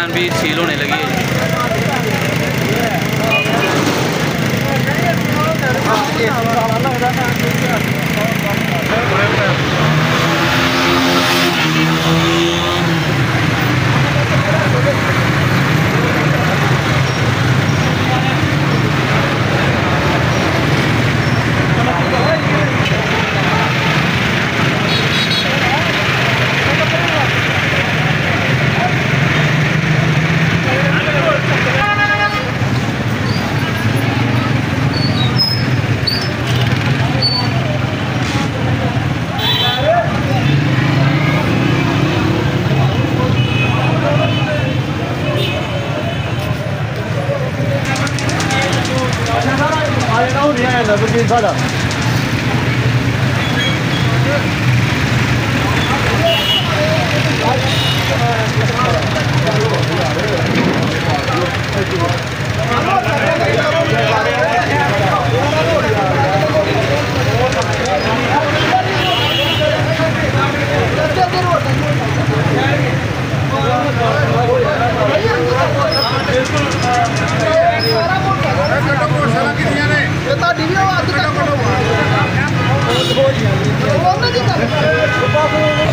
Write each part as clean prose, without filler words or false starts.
दुकान भी सील होने लगी है।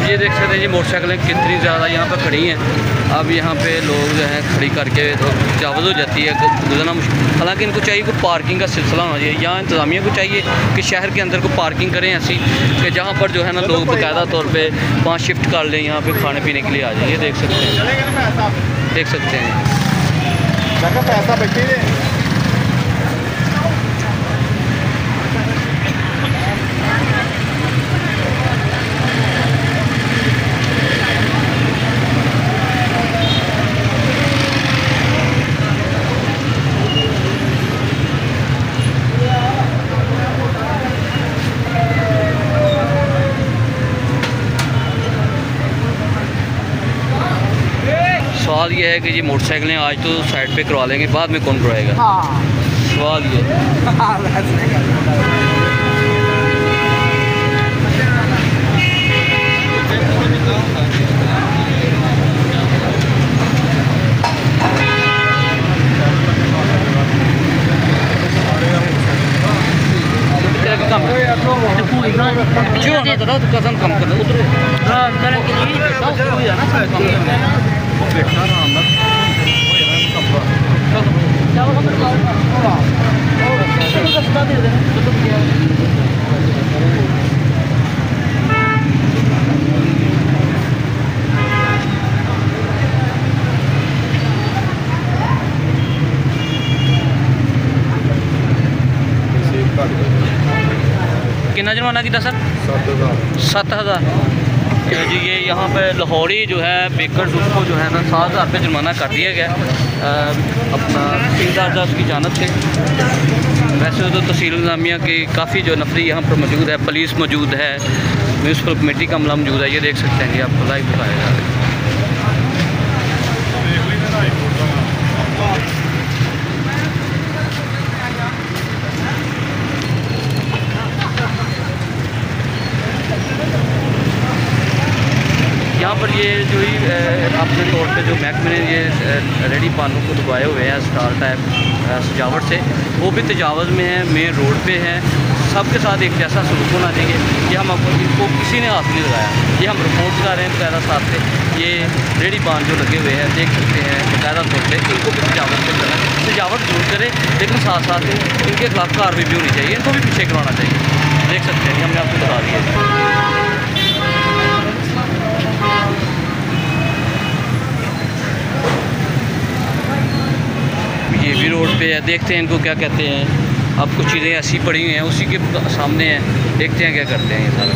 ये देख सकते हैं जी मोटरसाइकिलें कितनी ज़्यादा यहाँ पर खड़ी हैं। अब यहाँ पे लोग जो है खड़ी करके तो तजावज़ हो जाती है, गुजरना मुश्किल। हालांकि इनको चाहिए कि पार्किंग का सिलसिला होना चाहिए। यहाँ इंतज़ामिया को चाहिए कि शहर के अंदर को पार्किंग करें ऐसी कि जहाँ पर जो है ना लोग बाकायदा तौर पे वहाँ शिफ्ट कर लें, यहाँ पे खाने पीने के लिए आ जाए। ये देख सकते हैं, देख सकते हैं पैसा बच्चे सवाल ये है कि ये मोटरसाइकिलें आज तो साइड पे करवा लेंगे, बाद में कौन करवाएगा? हाँ सवाल ये कसम कम कर उधर देखना कितना जुर्माना किया सर? 7,000 जी। ये यहाँ पे लाहौरी जो है बेकर्स उसको जो है ना 7,000 रुपये जुर्माना कर दिया गया अपना तहसीलदार उसकी जानब से। वैसे तो तहसील इंतज़ामिया की काफ़ी जो नफरी यहाँ पर मौजूद है, पुलिस मौजूद है, म्यूनसिपल कमेटी का अमला मौजूद है। ये देख सकते हैं जी, आपको लाइव दिखाया जा रहा है। यहाँ पर ये जो ही अपने तौर पे जो महकमे ने ये रेडी पानों को दबाए हुए हैं स्टार टाइप सजावट से, वो भी तजावज़ में है, मेन रोड पे है। सबके साथ एक जैसा सलूक होना चाहिए। ये हम आपको इनको किसी ने हाथ नहीं लगाया, ये हम रिपोर्ट कर रहे हैं बकायदा साथ से। ये रेडी पान जो लगे हुए हैं देख सकते हैं बकायदा तौर पर, इनको भी तजावज़ कर करना है। तजावट जरूर करें लेकिन साथ साथ इनके खिलाफ कार्रवाई भी होनी चाहिए, इनको भी पीछे करवाना चाहिए। देख सकते हैं, हमने आपको बता दिया। ये भी रोड पे है, देखते हैं इनको क्या कहते हैं। अब कुछ चीज़ें ऐसी पड़ी हुई हैं उसी के सामने हैं, देखते हैं क्या करते हैं ये सारा।